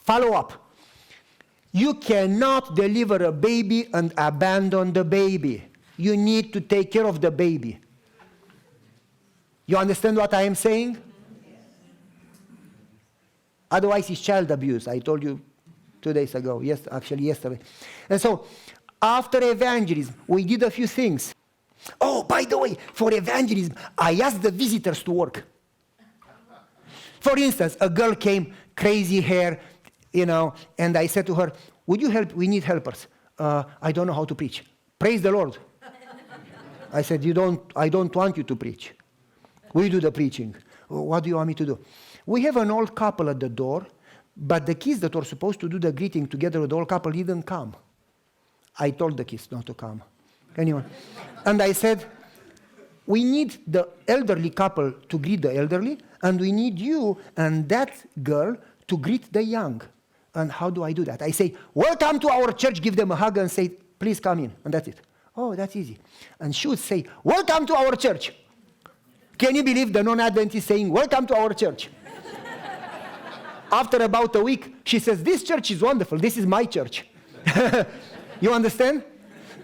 Follow up. You cannot deliver a baby and abandon the baby. You need to take care of the baby. You understand what I am saying? Otherwise, it's child abuse. I told you 2 days ago. Yes, actually yesterday. And so, after evangelism, we did a few things. Oh, by the way, for evangelism, I asked the visitors to work. For instance, a girl came, crazy hair, and I said to her, would you help? We need helpers. I don't know how to preach. Praise the Lord. I said, I don't want you to preach. We do the preaching. What do you want me to do? We have an old couple at the door, but the kids that were supposed to do the greeting together with the old couple didn't come. I told the kids not to come. Anyway. And I said, we need the elderly couple to greet the elderly, and we need you and that girl to greet the young. And how do I do that? I say, welcome to our church, give them a hug and say, please come in. And that's it. Oh, that's easy. And she would say, welcome to our church. Can you believe the non-Adventist saying, welcome to our church? After about a week, she says, this church is wonderful. This is my church. You understand?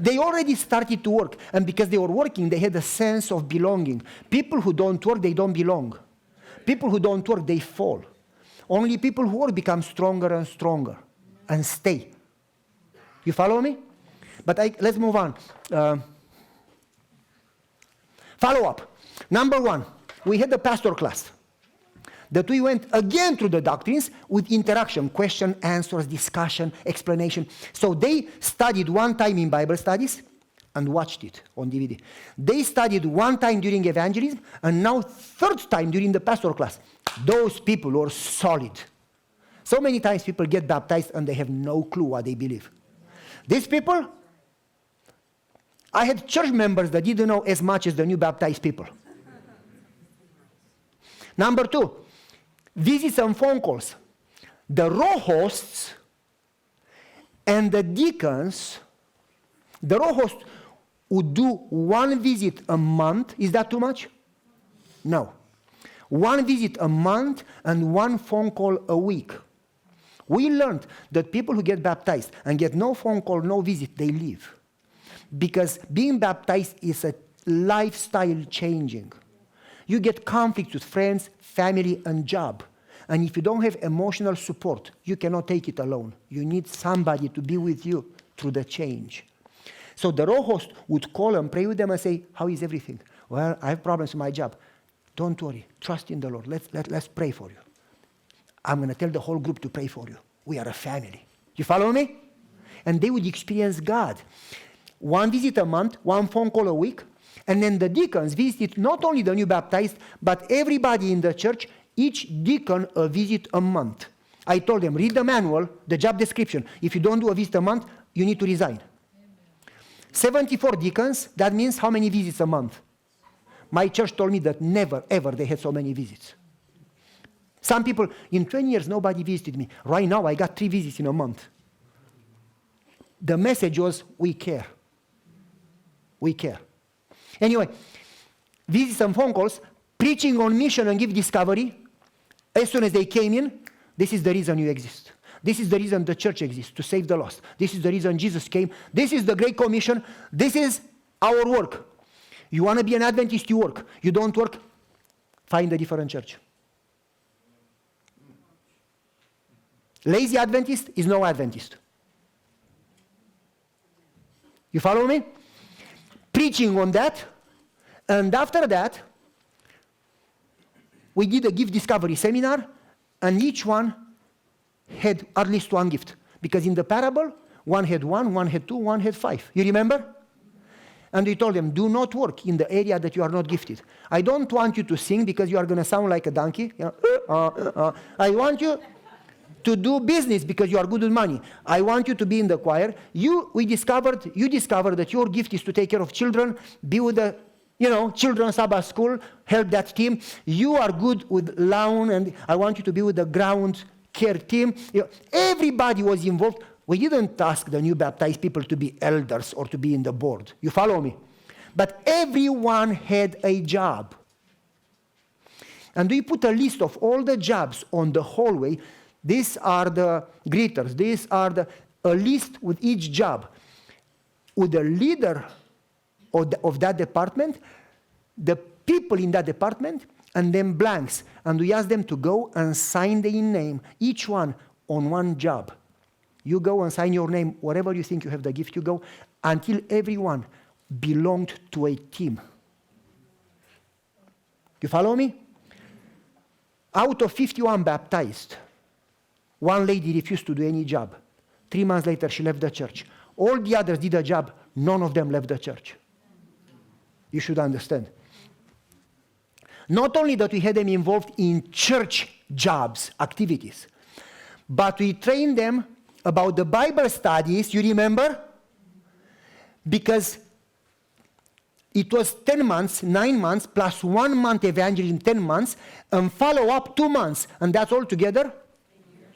They already started to work. And because they were working, they had a sense of belonging. People who don't work, they don't belong. People who don't work, they fall. Only people who work become stronger and stronger and stay. You follow me? But let's move on. Follow up. Number 1, we had the pastor class that we went again through the doctrines with interaction, question, answers, discussion, explanation. So they studied one time in Bible studies and watched it on DVD. They studied one time during evangelism and now third time during the pastor class. Those people were solid. So many times people get baptized and they have no clue what they believe. These people, I had church members that didn't know as much as the new baptized people. Number 2, visits and phone calls. The row hosts and the deacons, the row host would do 1 visit a month. Is that too much? No. 1 visit a month and 1 phone call a week. We learned that people who get baptized and get no phone call, no visit, they leave. Because being baptized is a lifestyle changing. You get conflicts with friends, family, and job. And if you don't have emotional support, you cannot take it alone. You need somebody to be with you through the change. So the row host would call and pray with them and say, how is everything? Well, I have problems with my job. Don't worry. Trust in the Lord. Let's pray for you. I'm going to tell the whole group to pray for you. We are a family. You follow me? And they would experience God. 1 visit a month, 1 phone call a week. And then the deacons visited not only the new baptized, but everybody in the church, each deacon a visit a month. I told them, read the manual, the job description. If you don't do a visit a month, you need to resign. 74 deacons, that means how many visits a month? My church told me that never, ever they had so many visits. Some people, in 20 years, nobody visited me. Right now, I got 3 visits in a month. The message was, we care. We care. Anyway, visits and phone calls, preaching on mission and gift discovery. As soon as they came in, this is the reason you exist. This is the reason the church exists, to save the lost. This is the reason Jesus came. This is the Great Commission. This is our work. You want to be an Adventist, you work. You don't work, find a different church. Lazy Adventist is no Adventist. You follow me? Preaching on that. And after that, we did a gift discovery seminar, and each one had at least 1 gift. Because in the parable, 1 had 1, 1 had 2, 1 had 5. You remember? And we told them, do not work in the area that you are not gifted. I don't want you to sing because you are going to sound like a donkey. I want you to do business because you are good with money. I want you to be in the choir. You discovered that your gift is to take care of children, be with the children's Sabbath school, help that team. You are good with lawn, and I want you to be with the ground care team. Everybody was involved. We didn't ask the new baptized people to be elders or to be in the board. You follow me? But everyone had a job. And we put a list of all the jobs on the hallway These are the greeters. These are a list with each job. With the leader of that department, the people in that department, and then blanks. And we ask them to go and sign their name, each one on one job. You go and sign your name, wherever you think you have the gift, you go, until everyone belonged to a team. You follow me? Out of 51 baptized, one lady refused to do any job. 3 months later, she left the church. All the others did a job. None of them left the church. You should understand. Not only that we had them involved in church jobs, activities, but we trained them about the Bible studies, you remember? Because it was 10 months, 9 months, plus 1 month evangelism, 10 months, and follow up 2 months. And that's all together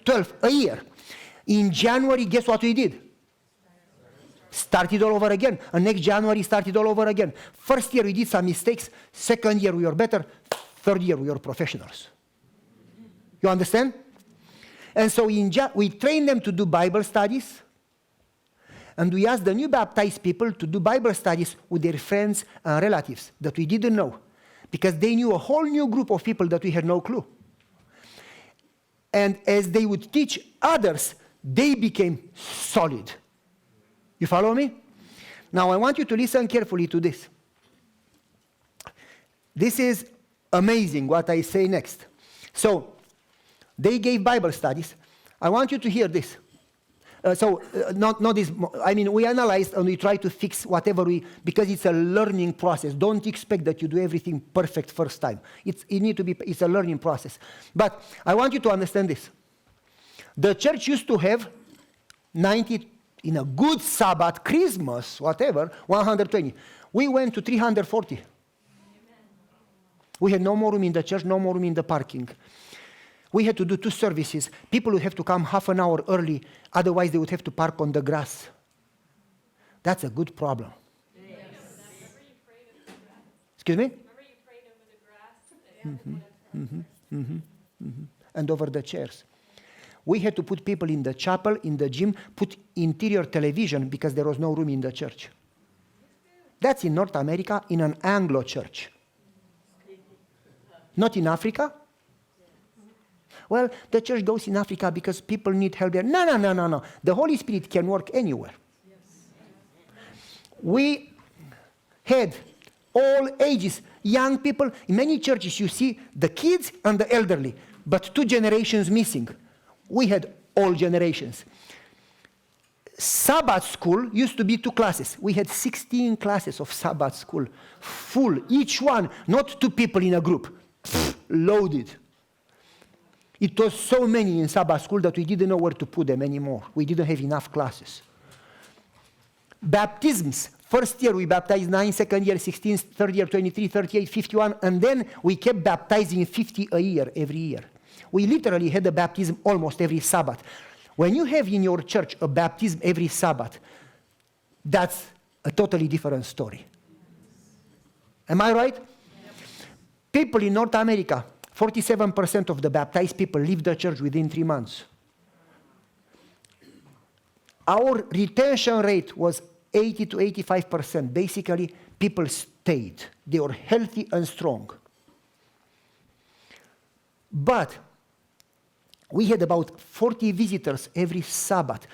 12, a year. In January, guess what we did? Started all over again. And next January, started all over again. First year, we did some mistakes. Second year, we were better. Third year, we were professionals. You understand? And so we trained them to do Bible studies. And we asked the new baptized people to do Bible studies with their friends and relatives that we didn't know. Because they knew a whole new group of people that we had no clue. And as they would teach others, they became solid. You follow me? Now I want you to listen carefully to this. This is amazing what I say next. So, they gave Bible studies. I want you to hear this. Not this, I mean, we analyzed and we try to fix whatever because it's a learning process. Don't expect that you do everything perfect first time. It's a learning process. But I want you to understand this. The church used to have 90, in a good Sabbath, Christmas, whatever, 120. We went to 340. Amen. We had no more room in the church, no more room in the parking. We had to do 2 services. People would have to come half an hour early, otherwise they would have to park on the grass. That's a good problem. Yes. Excuse me? Remember you prayed over the grass? And over the chairs. We had to put people in the chapel, in the gym, put interior television because there was no room in the church. That's in North America, in an Anglo church. Not in Africa. Well, the church goes in Africa because people need help there. No. The Holy Spirit can work anywhere. Yes. We had all ages, young people. In many churches you see the kids and the elderly, but 2 generations missing. We had all generations. Sabbath school used to be 2 classes. We had 16 classes of Sabbath school, full, each one, not 2 people in a group, loaded. It was so many in Sabbath school that we didn't know where to put them anymore. We didn't have enough classes. Baptisms. First year we baptized 9, second year 16, third year 23, 38, 51, and then we kept baptizing 50 a year, every year. We literally had a baptism almost every Sabbath. When you have in your church a baptism every Sabbath, that's a totally different story. Am I right? Yep. People in North America, 47% of the baptized people leave the church within 3 months. Our retention rate was 80 to 85%. Basically, people stayed. They were healthy and strong. But we had about 40 visitors every Sabbath.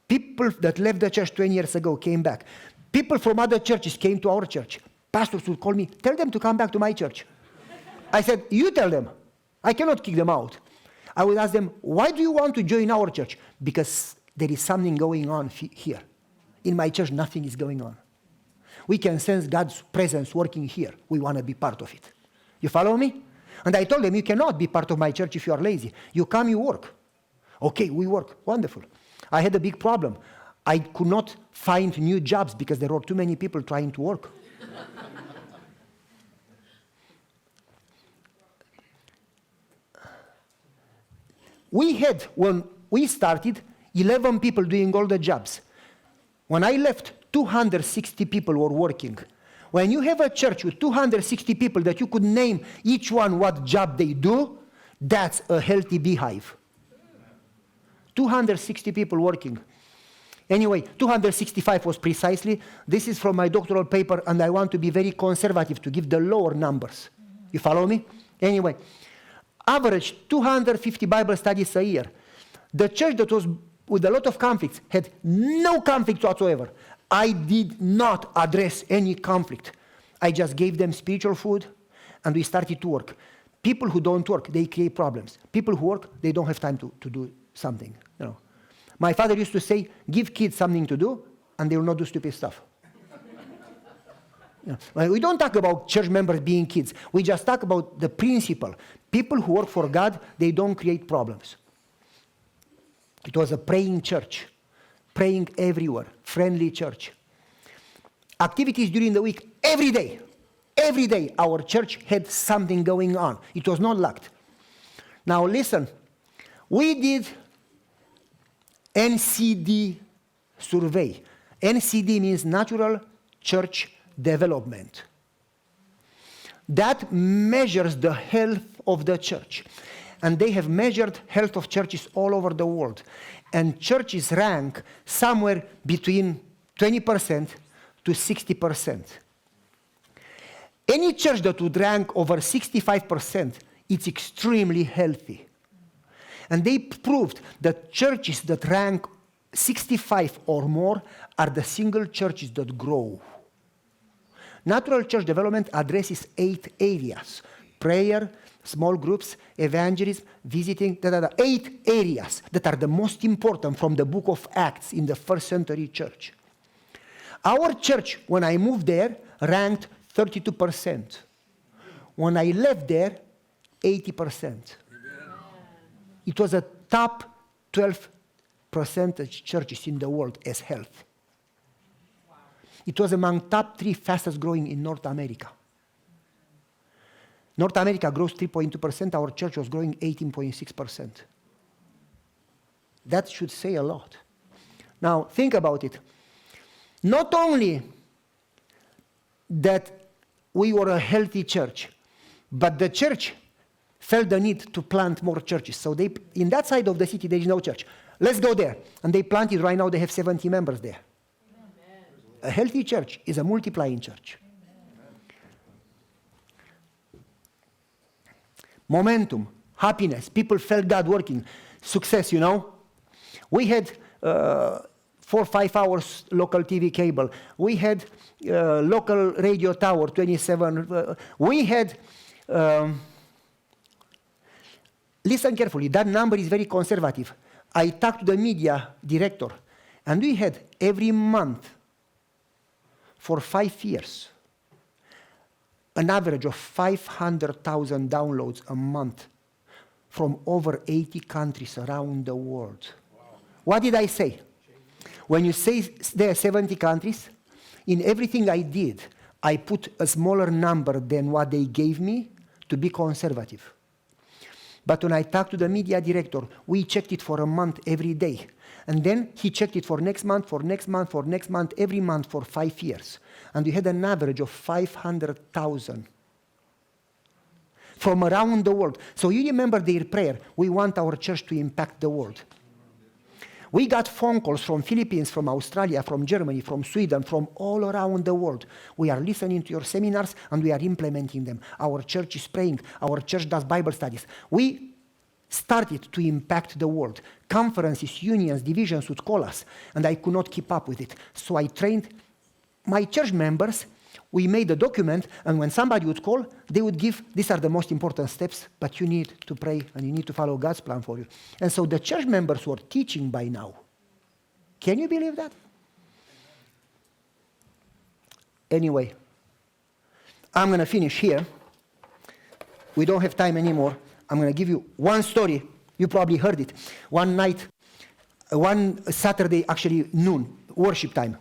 People that left the church 20 years ago came back. People from other churches came to our church. Pastors would call me, tell them to come back to my church. I said, you tell them. I cannot kick them out. I would ask them, why do you want to join our church? Because there is something going on here. In my church, nothing is going on. We can sense God's presence working here. We want to be part of it. You follow me? And I told them, you cannot be part of my church if you are lazy. You come, you work. Okay, we work. Wonderful. I had a big problem. I could not find new jobs because there were too many people trying to work. We had, when we started, 11 people doing all the jobs. When I left, 260 people were working. When you have a church with 260 people that you could name each one what job they do, that's a healthy beehive. 260 people working. Anyway, 265 was precisely. This is from my doctoral paper, and I want to be very conservative to give the lower numbers. You follow me? Anyway, average 250 Bible studies a year. The church that was with a lot of conflicts had no conflict whatsoever. I did not address any conflict. I just gave them spiritual food, and we started to work. People who don't work, they create problems. People who work, they don't have time to do something. You know. My father used to say, give kids something to do, and they will not do stupid stuff. Yeah. Well, we don't talk about church members being kids. We just talk about the principle. People who work for God, they don't create problems. It was a praying church, praying everywhere, friendly church. Activities during the week, every day our church had something going on. It was not locked. Now listen, we did NCD survey. NCD means Natural Church Development. That measures the health of the church. And they have measured health of churches all over the world. And churches rank somewhere between 20% to 60%. Any church that would rank over 65%, it's extremely healthy. And they proved that churches that rank 65 or more are the single churches that grow. Natural church development addresses 8 areas: prayer, small groups, evangelism, visiting, 8 areas that are the most important from the book of Acts in the first century church. Our church, when I moved there, ranked 32%. When I left there, 80%. It was a top 12 percentage churches in the world as health. Wow. It was among top 3 fastest growing in North America. North America grows 3.2%, our church was growing 18.6%. That should say a lot. Now, think about it. Not only that we were a healthy church, but the church felt the need to plant more churches. So they, in that side of the city, there is no church. Let's go there. And they planted, right now they have 70 members there. Amen. A healthy church is a multiplying church. Momentum, happiness, people felt God working, success, you know. We had 4 or 5 hours local TV cable. We had local radio tower, 27. We had, listen carefully, that number is very conservative. I talked to the media director, and we had every month for 5 years, an average of 500,000 downloads a month from over 80 countries around the world. Wow. What did I say? When you say there are 70 countries, in everything I did, I put a smaller number than what they gave me to be conservative. But when I talked to the media director, we checked it for a month every day. And then he checked it for next month, for next month, for next month, every month for 5 years. And we had an average of 500,000 from around the world. So you remember their prayer, we want our church to impact the world. We got phone calls from Philippines, from Australia, from Germany, from Sweden, from all around the world. We are listening to your seminars and we are implementing them. Our church is praying. Our church does Bible studies. We started to impact the world. Conferences, unions, divisions would call us, and I could not keep up with it. So I trained my church members. We made a document, and when somebody would call, they would give, these are the most important steps, but you need to pray and you need to follow God's plan for you. And so the church members were teaching by now. Can you believe that? Anyway, I'm going to finish here. We don't have time anymore. I'm going to give you one story. You probably heard it. One night, one Saturday, actually noon, worship time.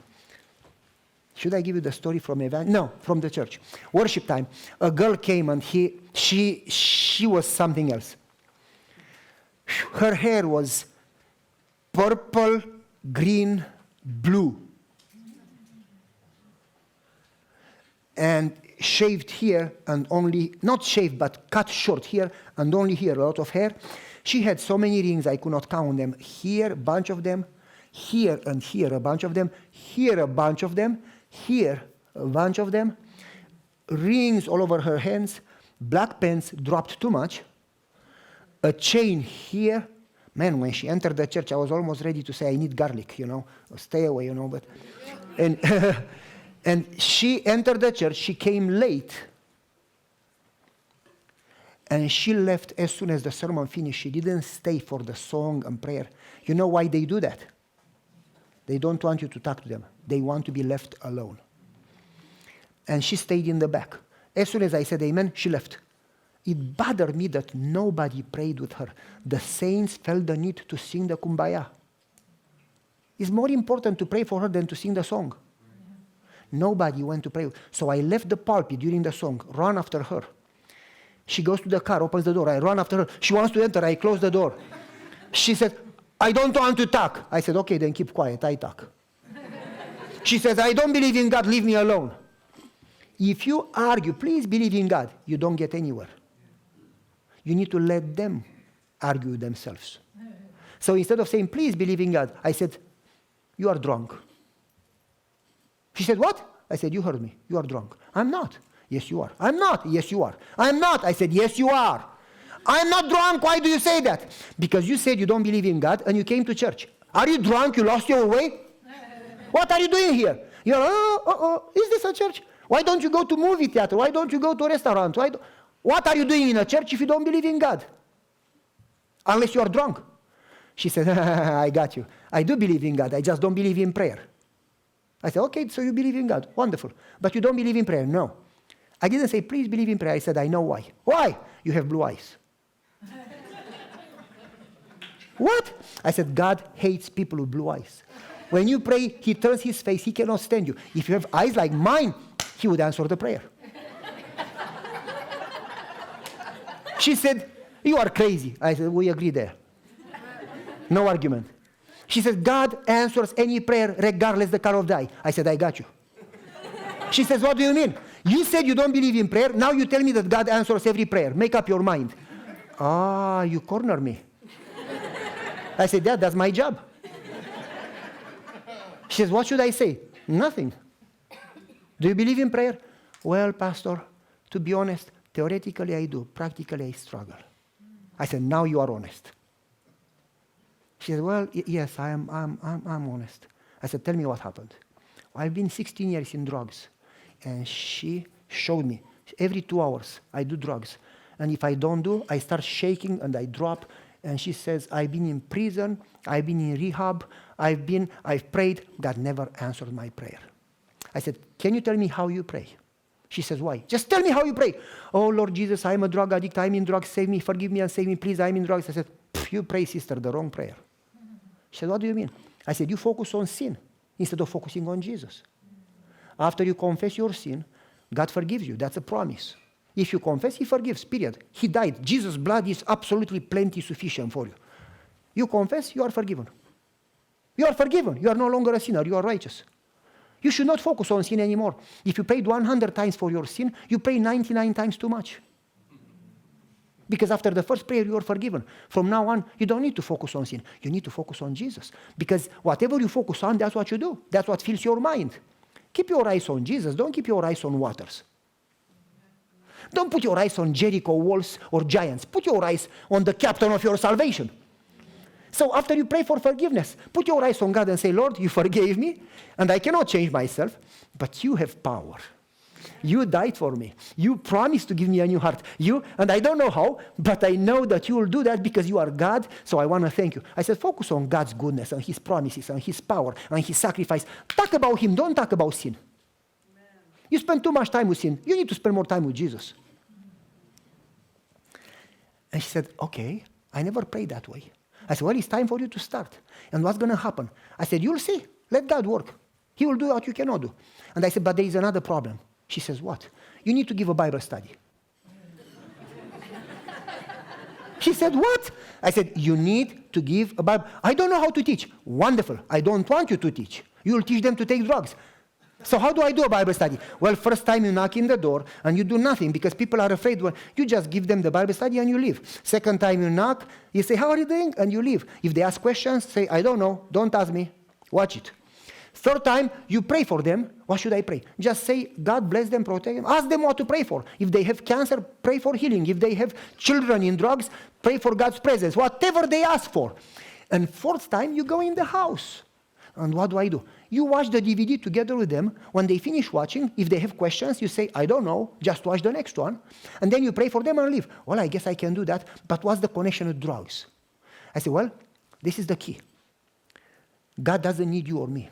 Should I give you the story from No, from the church. Worship time. A girl came and she was something else. Her hair was purple, green, blue. And shaved here and only, not shaved, but cut short here and only here, a lot of hair. She had so many rings, I could not count them. Here, a bunch of them. Here and here, a bunch of them. Here, a bunch of them. Here, a bunch of them. Rings all over her hands. Black pants dropped too much. A chain here. Man, when she entered the church, I was almost ready to say, I need garlic, stay away, but. And, and she entered the church, she came late. And she left as soon as the sermon finished. She didn't stay for the song and prayer. You know why they do that? They don't want you to talk to them. They want to be left alone. And she stayed in the back. As soon as I said amen, she left. It bothered me that nobody prayed with her. The saints felt the need to sing the kumbaya. It's more important to pray for her than to sing the song. Nobody went to pray. So I left the pulpit during the song, ran after her. She goes to the car, opens the door. I run after her. She wants to enter. I close the door. She said, I don't want to talk. I said, okay, then keep quiet. I talk. She says, I don't believe in God. Leave me alone. If you argue, please believe in God, you don't get anywhere. You need to let them argue themselves. So instead of saying, please believe in God, I said, you are drunk. She said, what? I said, you heard me. You are drunk. I'm not. Yes, you are. I'm not. Yes, you are. I'm not. I said, yes, you are. I'm not drunk. Why do you say that? Because you said you don't believe in God and you came to church. Are you drunk? You lost your way? What are you doing here? You're, is this a church? Why don't you go to movie theater? Why don't you go to a restaurant? What are you doing in a church if you don't believe in God? Unless you are drunk. She said, I got you. I do believe in God. I just don't believe in prayer. I said, okay, so you believe in God. Wonderful. But you don't believe in prayer. No. I didn't say, please believe in prayer. I said, I know why. Why? You have blue eyes. What? I said, God hates people with blue eyes. When you pray, he turns his face. He cannot stand you. If you have eyes like mine, he would answer the prayer. She said, you are crazy. I said, we agree there. No argument. She said, God answers any prayer regardless the color of the eye. I said, I got you. She says, what do you mean? You said you don't believe in prayer. Now you tell me that God answers every prayer. Make up your mind. You corner me. I said, yeah, that's my job. She says, what should I say? Nothing. Do you believe in prayer? Well, Pastor, to be honest, theoretically I do. Practically I struggle. I said, now you are honest. She said, well, yes, I'm honest. I said, tell me what happened. I've been 16 years in drugs. And she showed me. Every 2 hours, I do drugs. And if I don't do, I start shaking and I drop. And she says, I've been in prison. I've been in rehab. I've prayed. God never answered my prayer. I said, can you tell me how you pray? She says, why? Just tell me how you pray. Oh, Lord Jesus, I'm a drug addict. I'm in drugs. Save me, forgive me, and save me, please. I'm in drugs. I said, you pray, sister, the wrong prayer. She said, what do you mean? I said, you focus on sin instead of focusing on Jesus. After you confess your sin, God forgives you. That's a promise. If you confess, he forgives, period. He died. Jesus' blood is absolutely plenty sufficient for you. You confess, you are forgiven. You are forgiven. You are no longer a sinner. You are righteous. You should not focus on sin anymore. If you prayed 100 times for your sin, you pray 99 times too much. Because after the first prayer, you are forgiven. From now on, you don't need to focus on sin. You need to focus on Jesus. Because whatever you focus on, that's what you do. That's what fills your mind. Keep your eyes on Jesus. Don't keep your eyes on waters. Don't put your eyes on Jericho walls or giants. Put your eyes on the captain of your salvation. So after you pray for forgiveness, put your eyes on God and say, Lord, you forgave me, and I cannot change myself, but you have power. You died for me. You promised to give me a new heart. And I don't know how, but I know that you will do that because you are God, so I want to thank you. I said, focus on God's goodness and his promises and his power and his sacrifice. Talk about him. Don't talk about sin. Amen. You spend too much time with sin. You need to spend more time with Jesus. And she said, okay, I never prayed that way. I said, well, it's time for you to start. And what's going to happen? I said, you'll see. Let God work. He will do what you cannot do. And I said, but there is another problem. She says, what? You need to give a Bible study. She said, what? I said, you need to give a Bible. I don't know how to teach. Wonderful. I don't want you to teach. You will teach them to take drugs. So how do I do a Bible study? Well, first time you knock in the door and you do nothing because people are afraid. Well, you just give them the Bible study and you leave. Second time you knock, you say, how are you doing? And you leave. If they ask questions, say, I don't know. Don't ask me. Watch it. Third time, you pray for them. What should I pray? Just say, God bless them, protect them. Ask them what to pray for. If they have cancer, pray for healing. If they have children in drugs, pray for God's presence. Whatever they ask for. And fourth time, you go in the house. And what do? You watch the DVD together with them. When they finish watching, if they have questions, you say, I don't know, just watch the next one. And then you pray for them and leave. Well, I guess I can do that, but what's the connection with drugs? I say, well, this is the key. God doesn't need you or me.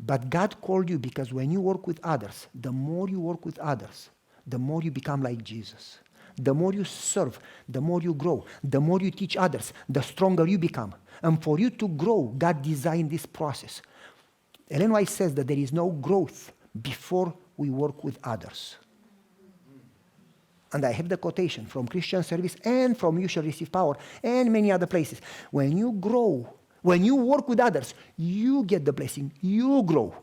But God called you because when you work with others, the more you work with others, the more you become like Jesus. The more you serve, the more you grow. The more you teach others, the stronger you become. And for you to grow, God designed this process. Ellen White says that there is no growth before we work with others. And I have the quotation from Christian Service and from You Shall Receive Power and many other places. When you grow, when you work with others, you get the blessing, you grow.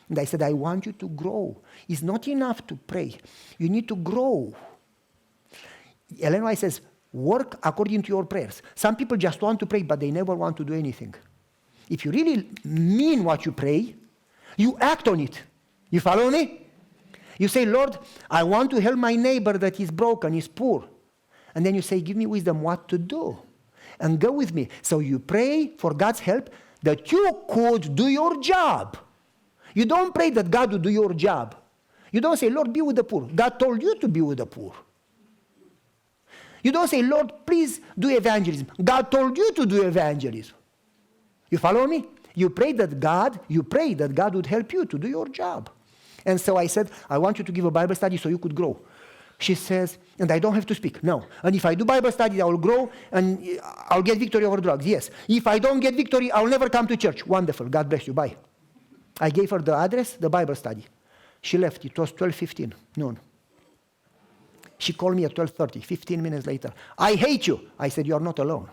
And I said, I want you to grow. It's not enough to pray. You need to grow. Ellen White says, work according to your prayers. Some people just want to pray, but they never want to do anything. If you really mean what you pray, you act on it. You follow me? You say, Lord, I want to help my neighbor that is broken, is poor. And then you say, give me wisdom what to do. And go with me. So you pray for God's help that you could do your job. You don't pray that God will do your job. You don't say, Lord, be with the poor. God told you to be with the poor. You don't say, Lord, please do evangelism. God told you to do evangelism. You follow me? You pray that God would help you to do your job. And so I said, I want you to give a Bible study so you could grow. She says, and I don't have to speak. No. And if I do Bible study, I will grow and I'll get victory over drugs. Yes. If I don't get victory, I'll never come to church. Wonderful. God bless you. Bye. I gave her the address, the Bible study. She left. It was 12:15 noon. She called me at 12:30, 15 minutes later. I hate you. I said, you are not alone.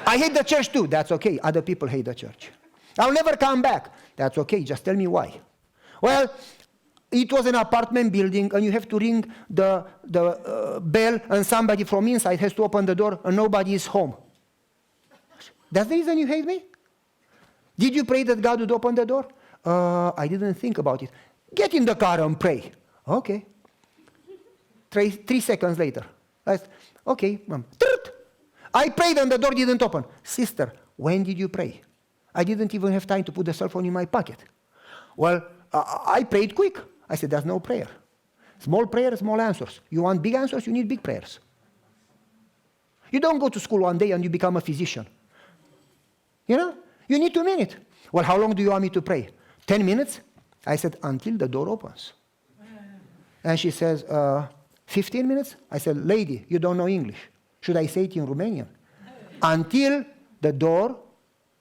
I hate the church too. That's okay. Other people hate the church. I'll never come back. That's okay. Just tell me why. Well, it was an apartment building and you have to ring the bell and somebody from inside has to open the door and nobody is home. That's the reason you hate me? Did you pray that God would open the door? I didn't think about it. Get in the car and pray. Okay. 3 seconds later. I said, okay, Mom. I prayed and the door didn't open. Sister, when did you pray? I didn't even have time to put the cell phone in my pocket. Well, I prayed quick. I said, that's no prayer. Small prayer, small answers. You want big answers, you need big prayers. You don't go to school one day and you become a physician. You know, you need to mean it. Well, how long do you want me to pray? 10 minutes? I said, until the door opens. And she says, 15 minutes? I said, lady, you don't know English. Should I say it in Romanian? Until the door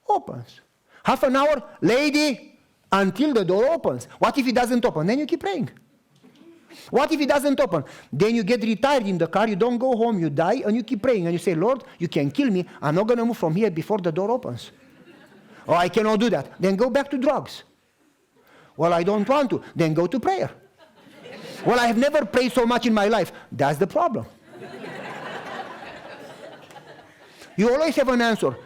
opens. Half an hour, lady, until the door opens. What if it doesn't open? Then you keep praying. What if it doesn't open? Then you get retired in the car, you don't go home, you die, and you keep praying. And you say, Lord, you can kill me. I'm not going to move from here before the door opens. Oh, I cannot do that. Then go back to drugs. Well, I don't want to. Then go to prayer. Well, I have never prayed so much in my life. That's the problem. You always have an answer.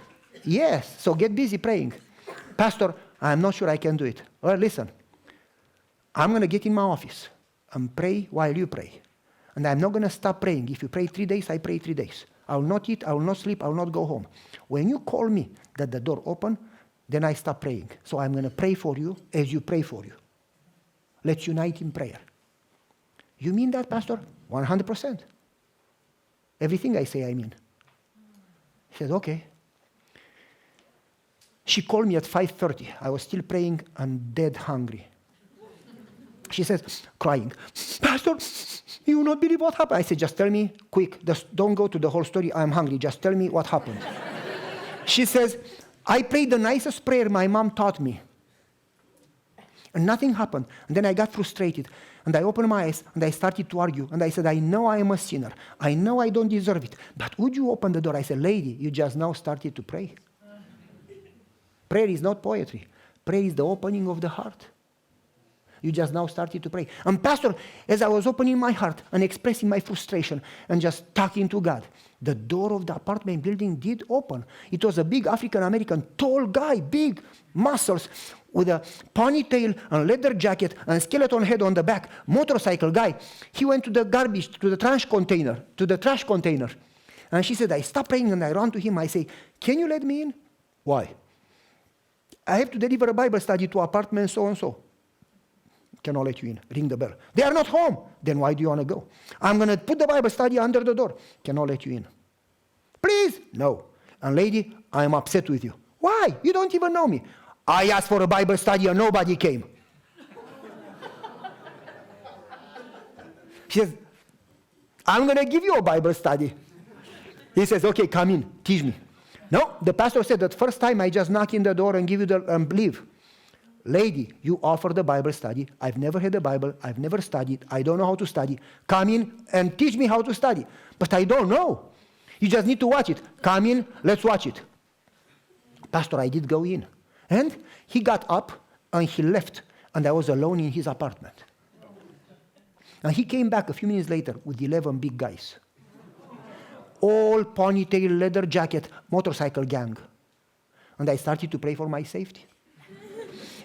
Yes, so get busy praying. Pastor, I'm not sure I can do it. Well, listen. I'm going to get in my office and pray while you pray. And I'm not going to stop praying. If you pray 3 days, I pray 3 days. I will not eat, I will not sleep, I will not go home. When you call me that the door open, then I stop praying. So I'm going to pray for you as you pray for you. Let's unite in prayer. You mean that, Pastor? 100%. Everything I say, I mean. He said, okay. She called me at 5:30. I was still praying and dead hungry. She says, crying, Pastor, you will not believe what happened. I said, just tell me quick. Just don't go to the whole story. I'm hungry. Just tell me what happened. She says, I prayed the nicest prayer my mom taught me. And nothing happened. And then I got frustrated. And I opened my eyes and I started to argue. And I said, I know I am a sinner. I know I don't deserve it. But would you open the door? I said, lady, you just now started to pray. Prayer is not poetry. Prayer is the opening of the heart. You just now started to pray. And Pastor, as I was opening my heart and expressing my frustration and just talking to God, the door of the apartment building did open. It was a big African-American, tall guy, big muscles, with a ponytail and leather jacket and skeleton head on the back, motorcycle guy. He went to the garbage, to the trash container. And she said, I stopped praying and I ran to him. I say, can you let me in? Why? I have to deliver a Bible study to apartment so-and-so. Cannot let you in. Ring the bell. They are not home. Then why do you want to go? I'm going to put the Bible study under the door. Cannot let you in. Please? No. And lady, I am upset with you. Why? You don't even know me. I asked for a Bible study and nobody came. She says, I'm going to give you a Bible study. He says, okay, come in. Teach me. No, the pastor said that first time I just knock in the door and give you and leave. Lady, you offer the Bible study. I've never had a Bible. I've never studied. I don't know how to study. Come in and teach me how to study. But I don't know. You just need to watch it. Come in, let's watch it. Pastor, I did go in. And he got up and he left. And I was alone in his apartment. And he came back a few minutes later with 11 big guys. All ponytail, leather jacket, motorcycle gang. And I started to pray for my safety.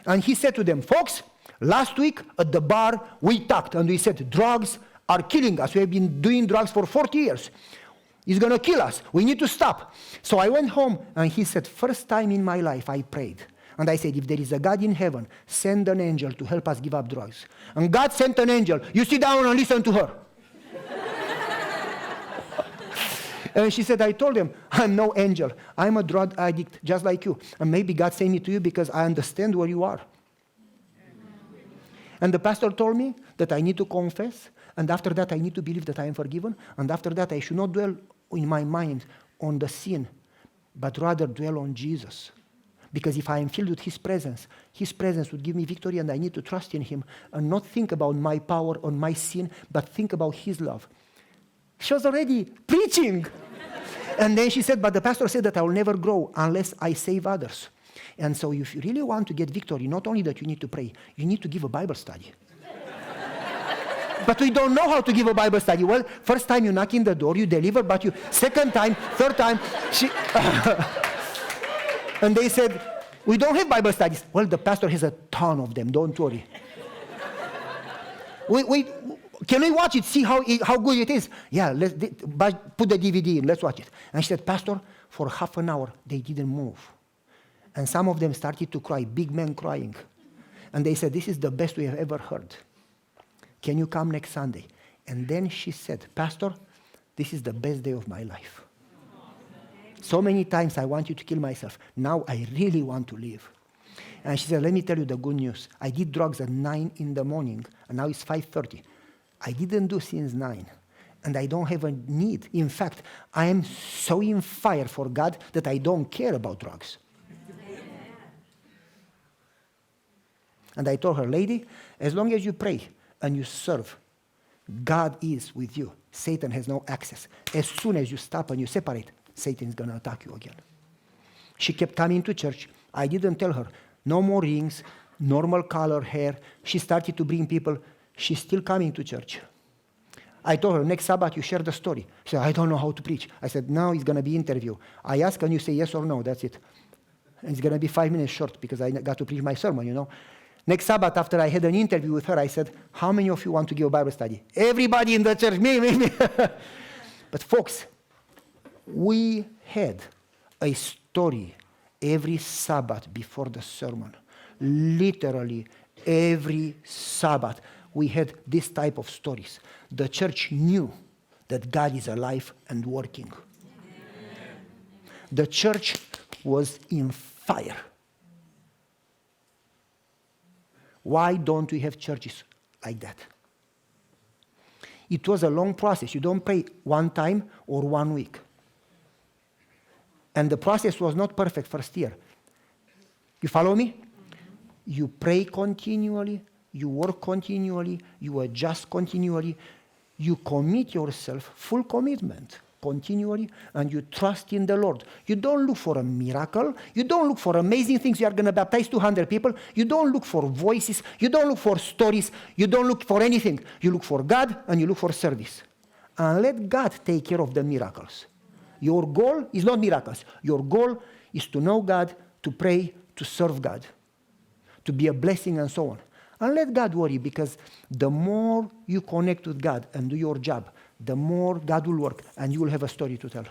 And he said to them, folks, last week at the bar, we talked and we said, drugs are killing us. We have been doing drugs for 40 years. It's going to kill us. We need to stop. So I went home and he said, first time in my life I prayed. And I said, if there is a God in heaven, send an angel to help us give up drugs. And God sent an angel. You sit down and listen to her. And she said, I told him, I'm no angel. I'm a drug addict just like you. And maybe God sent me to you because I understand where you are. And the pastor told me that I need to confess. And after that, I need to believe that I am forgiven. And after that, I should not dwell in my mind on the sin, but rather dwell on Jesus. Because if I am filled with His presence would give me victory, and I need to trust in Him and not think about my power or my sin, but think about His love. She was already preaching. And then she said, but the pastor said that I will never grow unless I save others. And so if you really want to get victory, not only that you need to pray, you need to give a Bible study. But we don't know how to give a Bible study. Well, first time you knock in the door, you deliver, but you, second time, third time, and they said, we don't have Bible studies. Well, the pastor has a ton of them, don't worry. Can we watch it, see how good it is? Yeah, put the DVD in, let's watch it. And she said, Pastor, for half an hour, they didn't move. And some of them started to cry, big men crying. And they said, this is the best we have ever heard. Can you come next Sunday? And then she said, Pastor, this is the best day of my life. So many times I want you to kill myself. Now I really want to live. And she said, let me tell you the good news. I did drugs at 9 in the morning, and now it's 5:30. I didn't do since 9, and I don't have a need. In fact, I am so in fire for God that I don't care about drugs. And I told her, lady, as long as you pray and you serve, God is with you. Satan has no access. As soon as you stop and you separate, Satan is going to attack you again. She kept coming to church. I didn't tell her, no more rings, normal color hair. She started to bring people. She's still coming to church. I told her, next Sabbath you share the story. She said, I don't know how to preach. I said, now it's going to be interview. I ask and you say yes or no, that's it. And it's going to be 5 minutes short because I got to preach my sermon, you know. Next Sabbath, after I had an interview with her, I said, how many of you want to give a Bible study? Everybody in the church, me. But folks, we had a story every Sabbath before the sermon. Literally every Sabbath we had this type of stories. The church knew that God is alive and working. Amen. The church was in fire. Why don't we have churches like that? It was a long process. You don't pray one time or 1 week. And the process was not perfect first year. You follow me? You pray continually, you work continually, you adjust continually, you commit yourself, full commitment. continually and you trust in the Lord. You don't look for a miracle. You don't look for amazing things. You are going to baptize 200 people. You don't look for voices. You don't look for stories. You don't look for anything. You look for God and you look for service. And let God take care of the miracles. Your goal is not miracles. Your goal is to know God, to pray, to serve God, to be a blessing and so on. And let God worry, because the more you connect with God and do your job, the more God will work and you will have a story to tell.